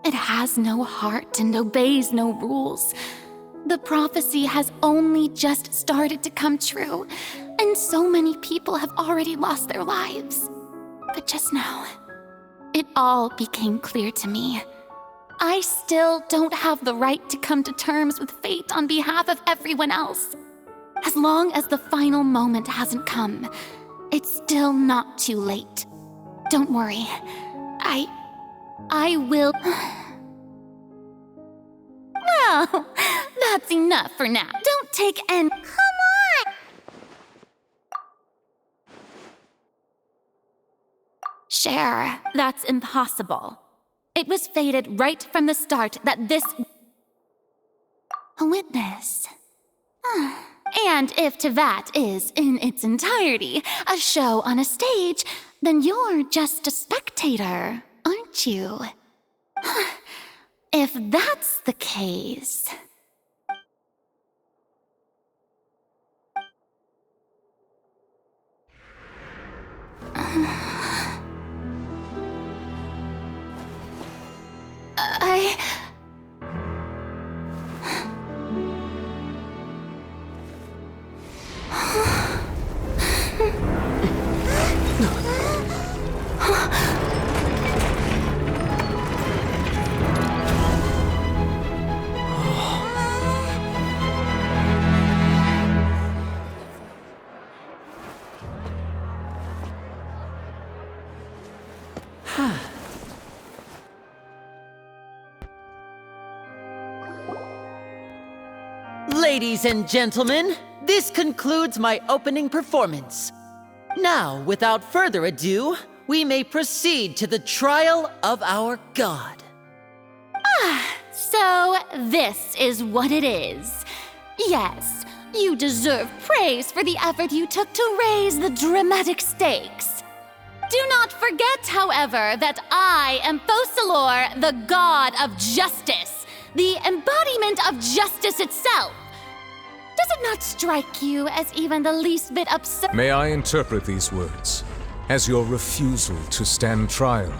It has no heart and obeys no rules. The prophecy has only just started to come true, and so many people have already lost their lives. But just now, it all became clear to me. I still don't have the right to come to terms with fate on behalf of everyone else. As long as the final moment hasn't come, it's still not too late. Don't worry. I will... Well, that's enough for now. Don't take any... Come on! Cher, that's impossible. It was fated right from the start that this... A witness. And if to that is, in its entirety, a show on a stage, then you're just a spectator, aren't you? If that's the case... Ladies and gentlemen, this concludes my opening performance. Now, without further ado, we may proceed to the trial of our god. So this is what it is. Yes, you deserve praise for the effort you took to raise the dramatic stakes. Do not forget, however, that I am Focalor, the god of justice, the embodiment of justice itself. Does it not strike you as even the least bit absurd? May I interpret these words as your refusal to stand trial?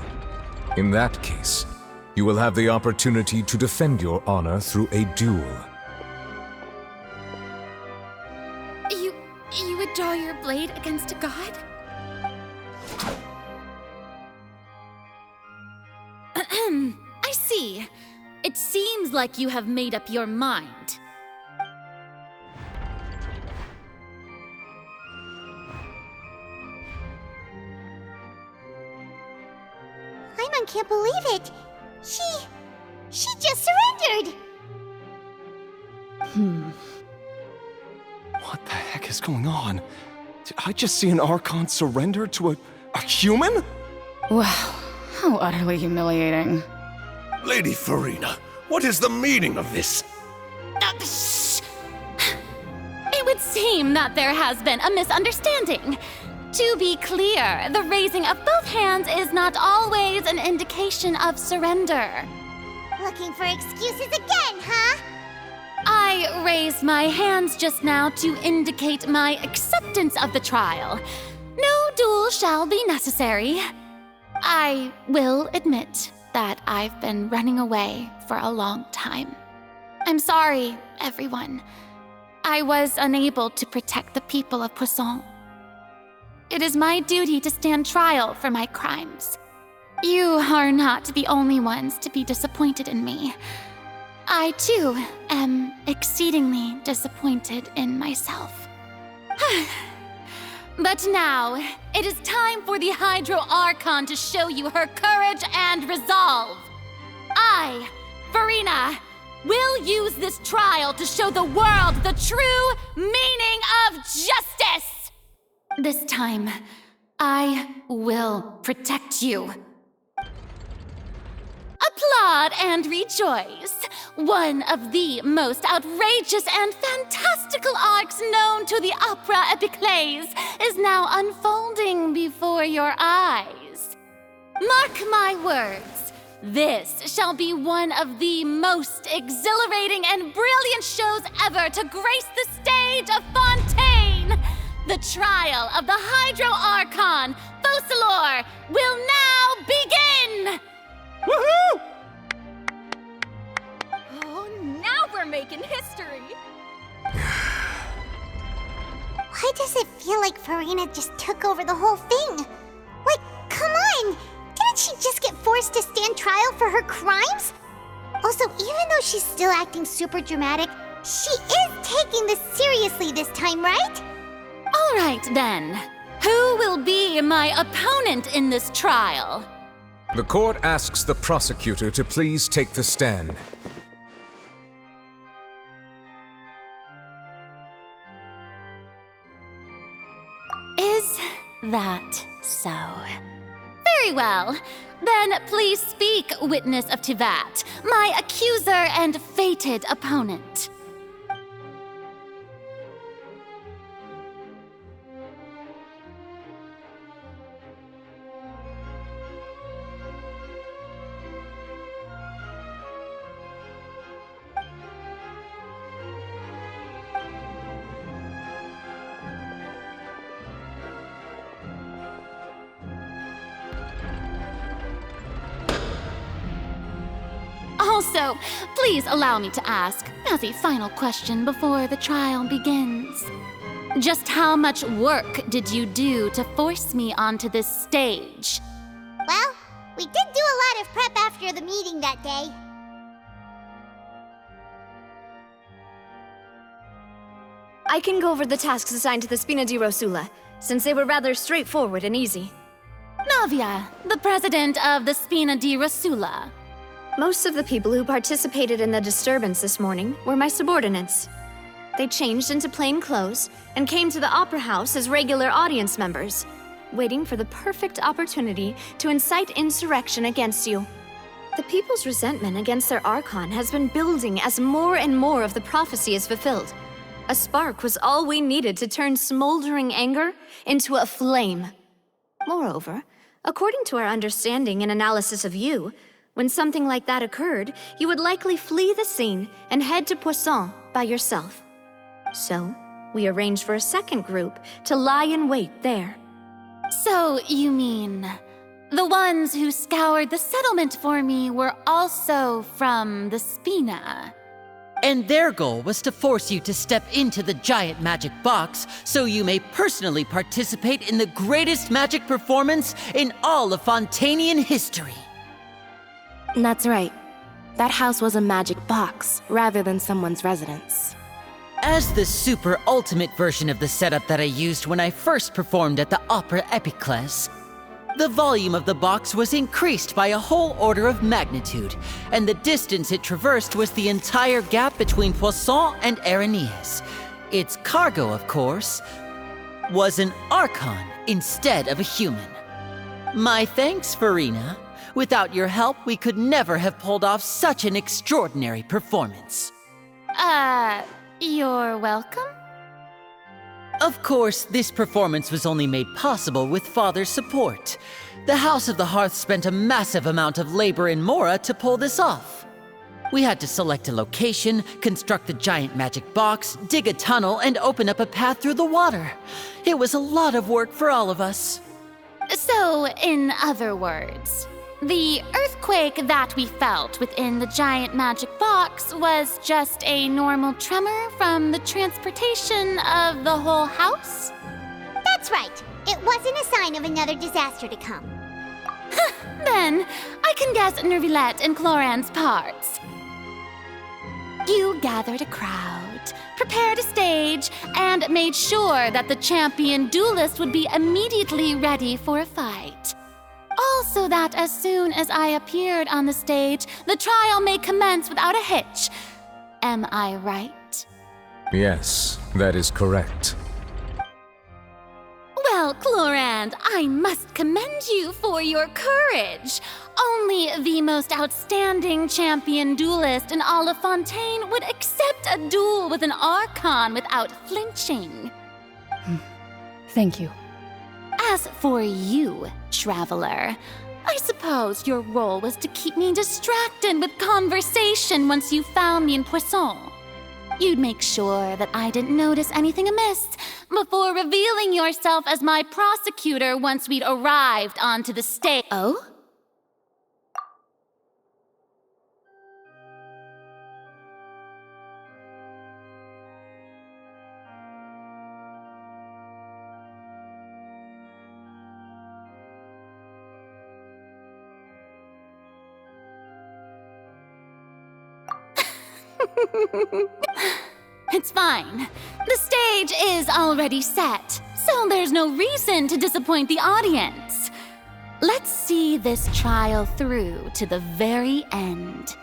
In that case, you will have the opportunity to defend your honor through a duel. You would draw your blade against a god? I see. It seems like you have made up your mind. I can't believe it. She just surrendered. What the heck is going on? Did I just see an Archon surrender to a human? Wow, how utterly humiliating. Lady Furina, what is the meaning of this? Shh! It would seem that there has been a misunderstanding. To be clear, the raising of both hands is not always an indication of surrender. Looking for excuses again, huh? I raised my hands just now to indicate my acceptance of the trial. No duel shall be necessary. I will admit that I've been running away for a long time. I'm sorry, everyone. I was unable to protect the people of Poisson. It is my duty to stand trial for my crimes. You are not the only ones to be disappointed in me. I, too, am exceedingly disappointed in myself. But now, it is time for the Hydro Archon to show you her courage and resolve. I, Furina, will use this trial to show the world the true meaning of justice! This time, I will protect you. Applaud and rejoice! One of the most outrageous and fantastical arcs known to the opera epiclese is now unfolding before your eyes. Mark my words, this shall be one of the most exhilarating and brilliant shows ever to grace the stage of Fontaine! The trial of the Hydro Archon, Focalor, will now begin! Woohoo! making history. Why does it feel like Furina just took over the whole thing? Like, come on! Didn't she just get forced to stand trial for her crimes? Also, even though she's still acting super dramatic, she is taking this seriously this time, right? All right, then. Who will be my opponent in this trial? The court asks the prosecutor to please take the stand. Is that so? Very well. Then please speak, witness of Tivat, my accuser and fated opponent. Also, please allow me to ask, as a final question before the trial begins. Just how much work did you do to force me onto this stage? Well, we did do a lot of prep after the meeting that day. I can go over the tasks assigned to the Spina di Rosula, since they were rather straightforward and easy. Navia, the president of the Spina di Rosula. Most of the people who participated in the disturbance this morning were my subordinates. They changed into plain clothes and came to the Opera House as regular audience members, waiting for the perfect opportunity to incite insurrection against you. The people's resentment against their Archon has been building as more and more of the prophecy is fulfilled. A spark was all we needed to turn smoldering anger into a flame. Moreover, according to our understanding and analysis of you, when something like that occurred, you would likely flee the scene and head to Poisson by yourself. So, we arranged for a second group to lie in wait there. So, you mean, the ones who scoured the settlement for me were also from the Spina? And their goal was to force you to step into the giant magic box so you may personally participate in the greatest magic performance in all of Fontanian history. That's right. That house was a magic box, rather than someone's residence. As the super ultimate version of the setup that I used when I first performed at the Opera Epiclese, the volume of the box was increased by a whole order of magnitude, and the distance it traversed was the entire gap between Poisson and Aranias. Its cargo, of course, was an Archon instead of a human. My thanks, Furina. Without your help, we could never have pulled off such an extraordinary performance. You're welcome? Of course, this performance was only made possible with Father's support. The House of the Hearth spent a massive amount of labor in Mora to pull this off. We had to select a location, construct the giant magic box, dig a tunnel, and open up a path through the water. It was a lot of work for all of us. So, in other words, the earthquake that we felt within the giant magic box was just a normal tremor from the transportation of the whole house? That's right. It wasn't a sign of another disaster to come. Then, I can guess Nervilette and Cloran's parts. You gathered a crowd, prepared a stage, and made sure that the champion duelist would be immediately ready for a fight. Also that as soon as I appeared on the stage, the trial may commence without a hitch. Am I right? Yes, that is correct. Well, Clorand, I must commend you for your courage. Only the most outstanding champion duelist in all of Fontaine would accept a duel with an Archon without flinching. Thank you. As for you, Traveler, I suppose your role was to keep me distracted with conversation once you found me in Poisson. You'd make sure that I didn't notice anything amiss before revealing yourself as my prosecutor once we'd arrived onto the stage. Oh? It's fine. The stage is already set, so there's no reason to disappoint the audience. Let's see this trial through to the very end.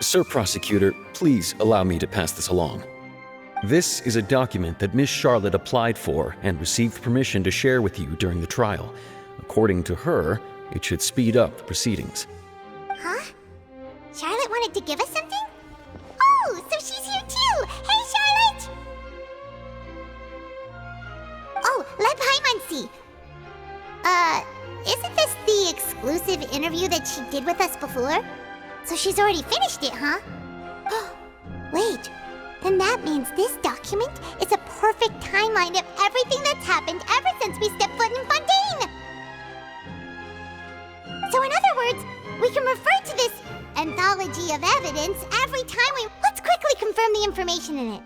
Sir Prosecutor, please allow me to pass this along. This is a document that Miss Charlotte applied for and received permission to share with you during the trial. According to her, it should speed up the proceedings. Huh? Charlotte wanted to give us something? Oh, so she's here too! Hey, Charlotte! Oh, let Paimon see. Isn't this the exclusive interview that she did with us before? So she's already finished it, huh? Wait, then that means this document is a perfect timeline of everything that's happened ever since we stepped foot in Fontaine! So in other words, we can refer to this anthology of evidence every time we... Let's quickly confirm the information in it.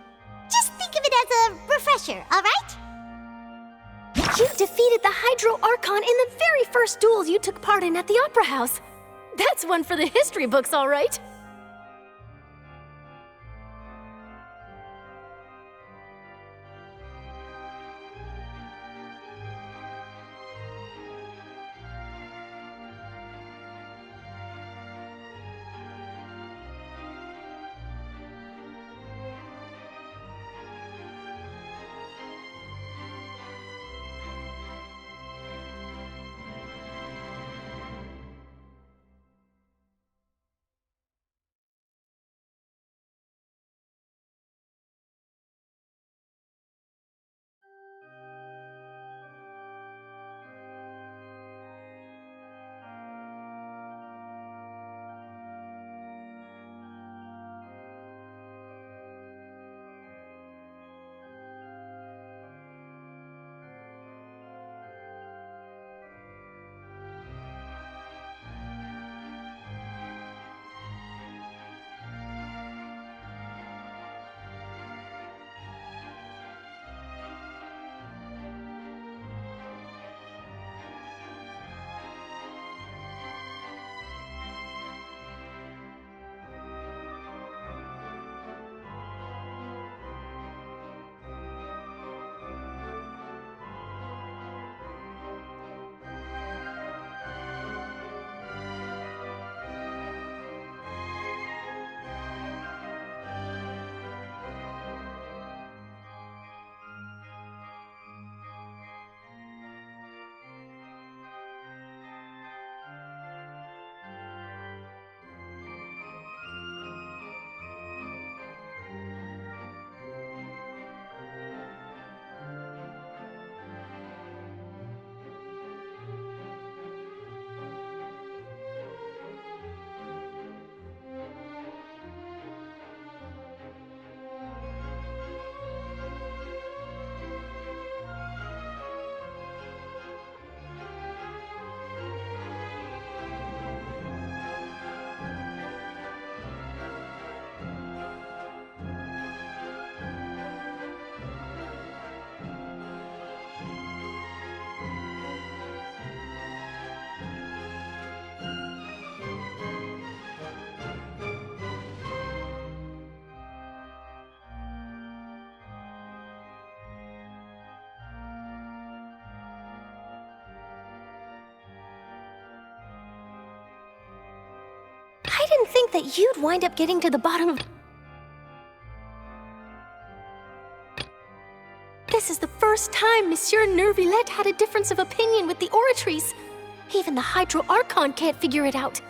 Just think of it as a refresher, alright? You defeated the Hydro Archon in the very first duels you took part in at the Opera House. That's one for the history books, all right. I didn't think that you'd wind up getting to the bottom of... This is the first time Monsieur Nervillette had a difference of opinion with the oratories. Even the Hydro Archon can't figure it out.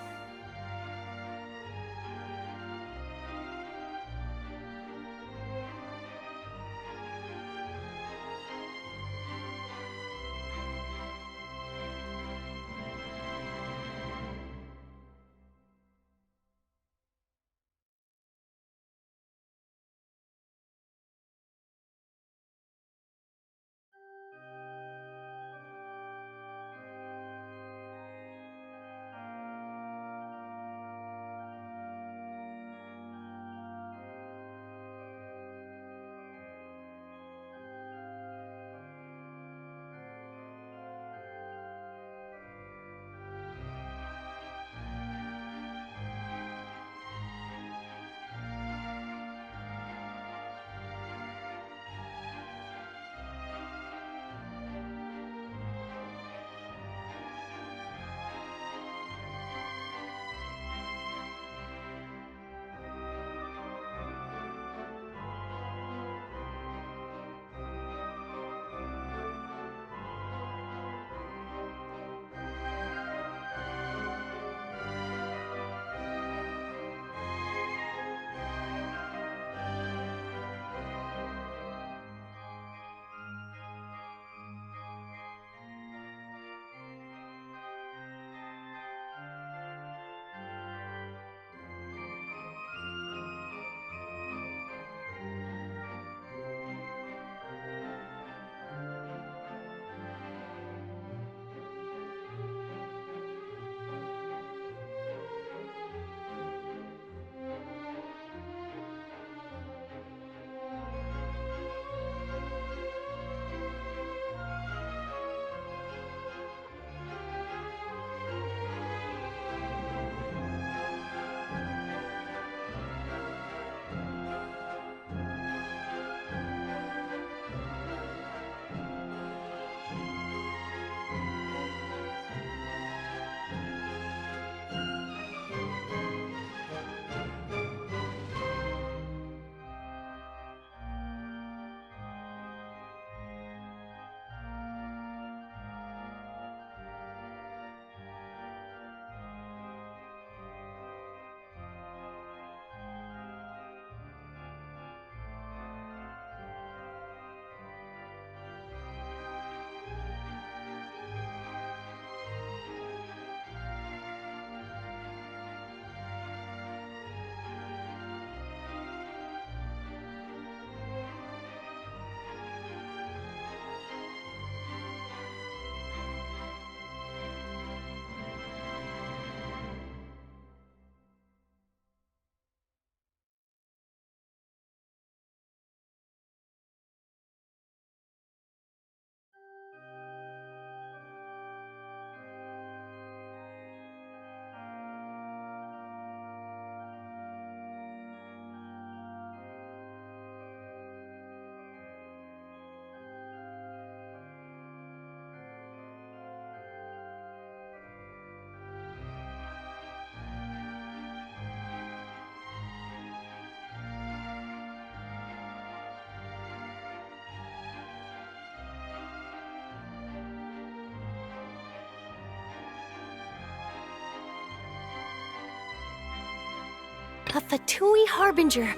A Fatui Harbinger.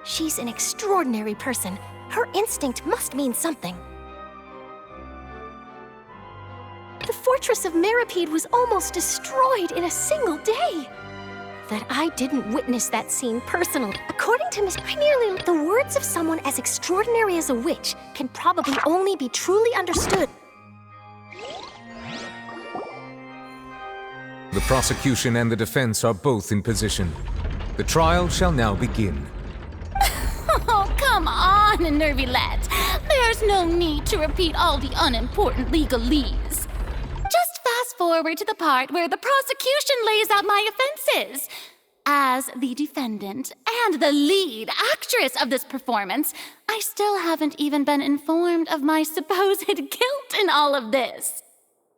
She's an extraordinary person. Her instinct must mean something. The fortress of Meripede was almost destroyed in a single day. That I didn't witness that scene personally. According to Miss, the words of someone as extraordinary as a witch can probably only be truly understood. The prosecution and the defense are both in position. The trial shall now begin. Oh, come on, Nervylette. There's no need to repeat all the unimportant legalese. Just fast forward to the part where the prosecution lays out my offenses. As the defendant and the lead actress of this performance, I still haven't even been informed of my supposed guilt in all of this.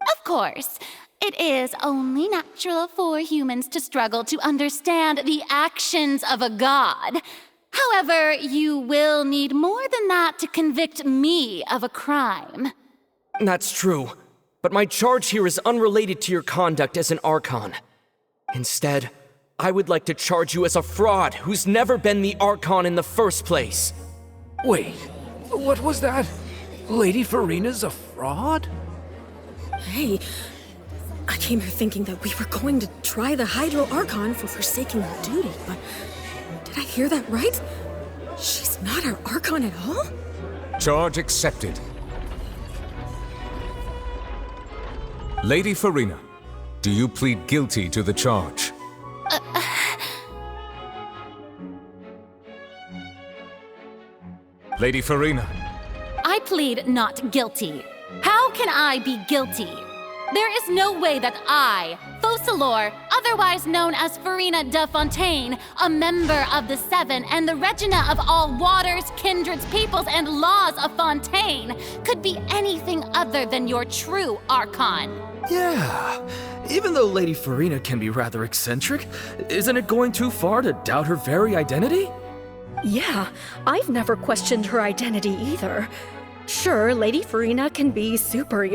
Of course, it is only natural for humans to struggle to understand the actions of a god. However, you will need more than that to convict me of a crime. That's true, but my charge here is unrelated to your conduct as an Archon. Instead, I would like to charge you as a fraud who's never been the Archon in the first place. Wait, what was that? Lady Furina's a fraud? Hey, I came here thinking that we were going to try the Hydro Archon for forsaking her duty, but did I hear that right? She's not our Archon at all? Charge accepted. Lady Furina, do you plead guilty to the charge? Lady Furina. I plead not guilty. How can I be guilty? There is no way that I, Focalor, otherwise known as Furina de Fontaine, a member of the Seven and the Regina of all waters, kindreds, peoples, and laws of Fontaine, could be anything other than your true Archon. Yeah, even though Lady Furina can be rather eccentric, isn't it going too far to doubt her very identity? Yeah, I've never questioned her identity either. Sure, Lady Furina can be super...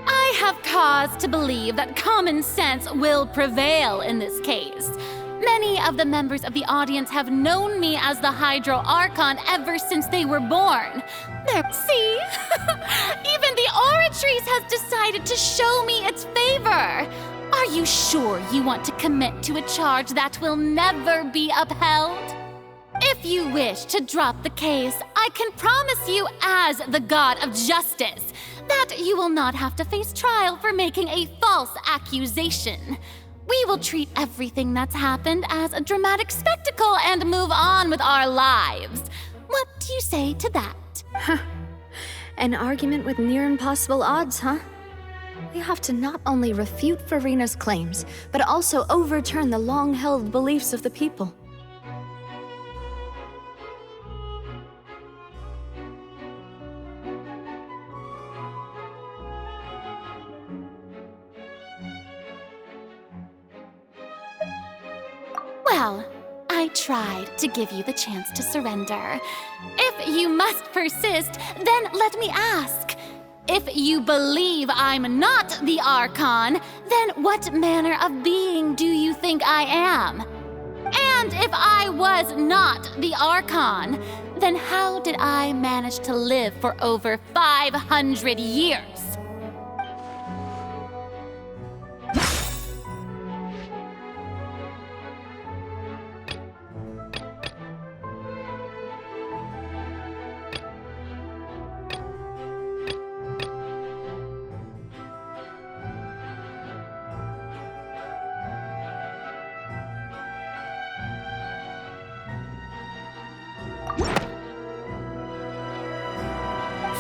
I have cause to believe that common sense will prevail in this case. Many of the members of the audience have known me as the Hydro Archon ever since they were born. See? Even the Oratrice has decided to show me its favor. Are you sure you want to commit to a charge that will never be upheld? If you wish to drop the case, I can promise you as the God of Justice that you will not have to face trial for making a false accusation. We will treat everything that's happened as a dramatic spectacle and move on with our lives. What do you say to that? Huh. An argument with near impossible odds, huh? We have to not only refute Furina's claims, but also overturn the long-held beliefs of the people. Well, I tried to give you the chance to surrender. If you must persist, then let me ask. If you believe I'm not the Archon, then what manner of being do you think I am? And if I was not the Archon, then how did I manage to live for over 500 years?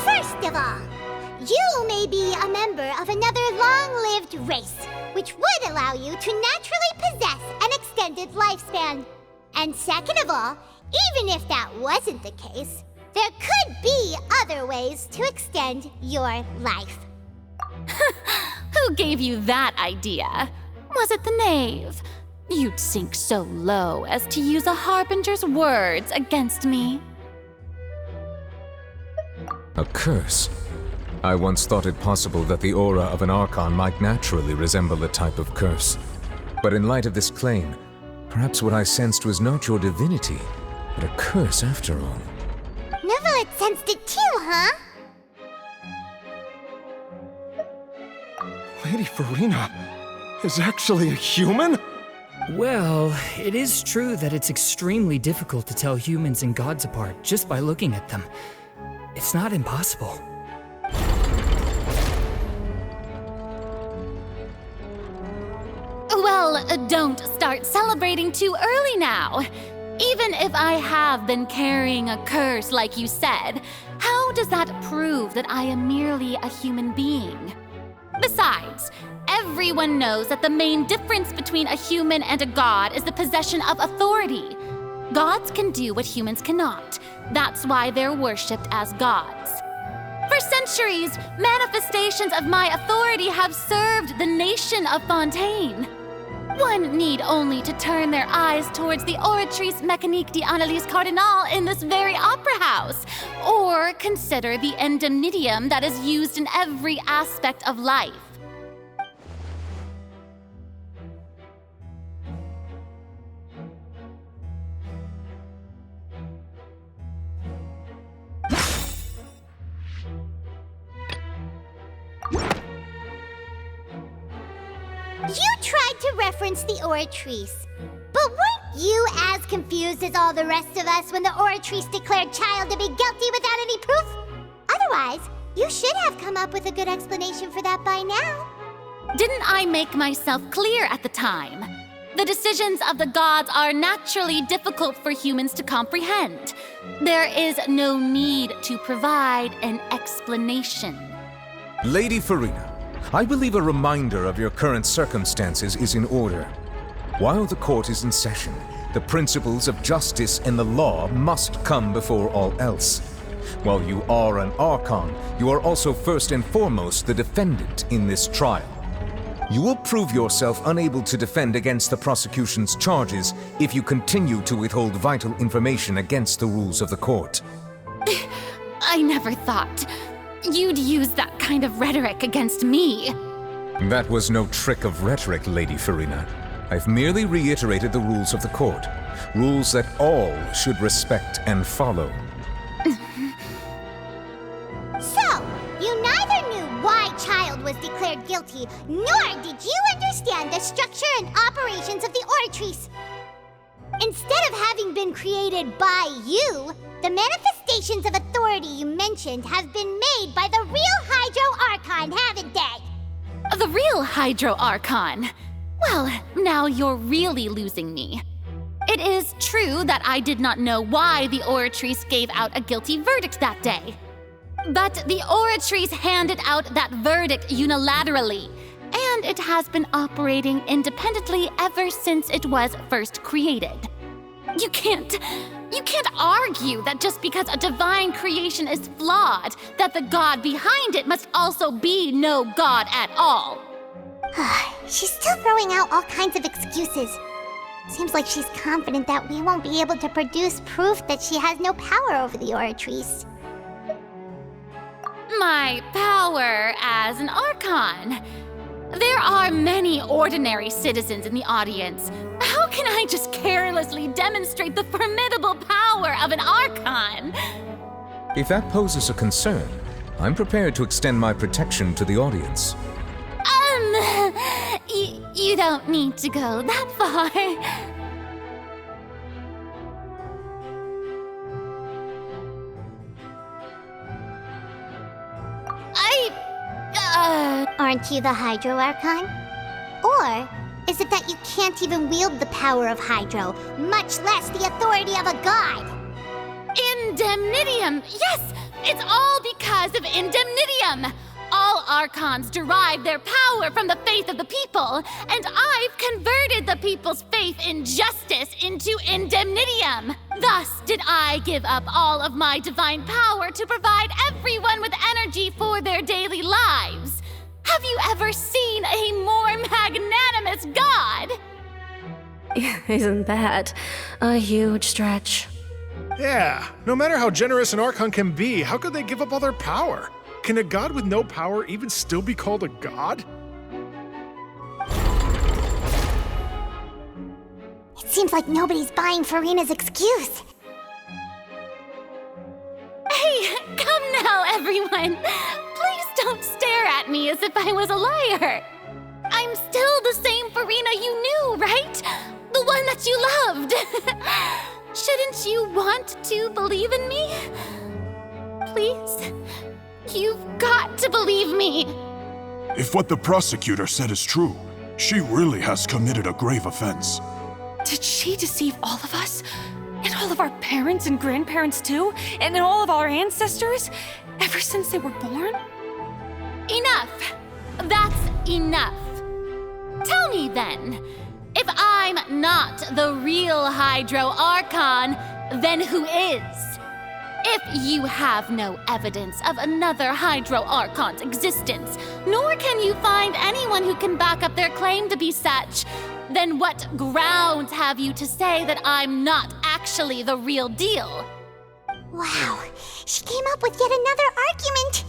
First of all, you may be a member of another long-lived race, which would allow you to naturally possess an extended lifespan. And second of all, even if that wasn't the case, there could be other ways to extend your life. Who gave you that idea? Was it the knave? You'd sink so low as to use a harbinger's words against me. A curse? I once thought it possible that the aura of an Archon might naturally resemble a type of curse. But in light of this claim, Perhaps what I sensed was not your divinity, but a curse after all. Nova had sensed it too, huh? Lady Furina is actually a human? Well, it is true that it's extremely difficult to tell humans and gods apart just by looking at them. It's not impossible. Well, don't start celebrating too early now. Even if I have been carrying a curse like you said, how does that prove that I am merely a human being? Besides, everyone knows that the main difference between a human and a god is the possession of authority. Gods can do what humans cannot. That's why they're worshipped as gods. For centuries, manifestations of my authority have served the nation of Fontaine. One need only to turn their eyes towards the Oratrice Mécanique d'Analyse Cardinal in this very opera house, or consider the indemnitium that is used in every aspect of life. You tried to reference the Oratrice. But weren't you as confused as all the rest of us when the Oratrice declared Child to be guilty without any proof? Otherwise, you should have come up with a good explanation for that by now. Didn't I make myself clear at the time? The decisions of the gods are naturally difficult for humans to comprehend. There is no need to provide an explanation. Lady Furina, I believe a reminder of your current circumstances is in order. While the court is in session, the principles of justice and the law must come before all else. While you are an Archon, you are also first and foremost the defendant in this trial. You will prove yourself unable to defend against the prosecution's charges if you continue to withhold vital information against the rules of the court. I never thought you'd use that kind of rhetoric against me. That was no trick of rhetoric, Lady Furina. I've merely reiterated the rules of the court. Rules that all should respect and follow. So, you neither knew why Child was declared guilty, nor did you understand the structure and operations of the Oratrice. Instead of having been created by you, the manifestations of authority you mentioned have been made by the real Hydro Archon, haven't they? The real Hydro Archon? Well, now you're really losing me. It is true that I did not know why the Oratrice gave out a guilty verdict that day. But the Oratrice handed out that verdict unilaterally, and it has been operating independently ever since it was first created. You can't argue that just because a divine creation is flawed, that the god behind it must also be no god at all. She's still throwing out all kinds of excuses. Seems like she's confident that we won't be able to produce proof that she has no power over the Oratrice. My power as an Archon. There are many ordinary citizens in the audience. How can I just carelessly demonstrate the formidable power of an Archon? If that poses a concern, I'm prepared to extend my protection to the audience. You don't need to go that far. Aren't you the Hydro Archon? Or is it that you can't even wield the power of Hydro, much less the authority of a god? Indemnitium! Yes! It's all because of Indemnitium! All Archons derive their power from the faith of the people, and I've converted the people's faith in justice into Indemnitium. Thus did I give up all of my divine power to provide everyone with energy for their daily lives. Have you ever seen a more magnanimous god? Isn't that a huge stretch? Yeah, no matter how generous an Archon can be, how could they give up all their power? Can a god with no power even still be called a god? It's Seems like nobody's buying Furina's excuse. Hey, come now, everyone. Please don't stare at me as if I was a liar. I'm still the same Furina you knew, right? The one that you loved. Shouldn't you want to believe in me? Please? You've got to believe me. If what the prosecutor said is true, she really has committed a grave offense. Did she deceive all of us? And all of our parents and grandparents too? And all of our ancestors? Ever since they were born? Enough! That's enough. Tell me then, if I'm not the real Hydro Archon, then who is? If you have no evidence of another Hydro Archon's existence, nor can you find anyone who can back up their claim to be such, then what grounds have you to say that I'm not actually the real deal? Wow, she came up with yet another argument.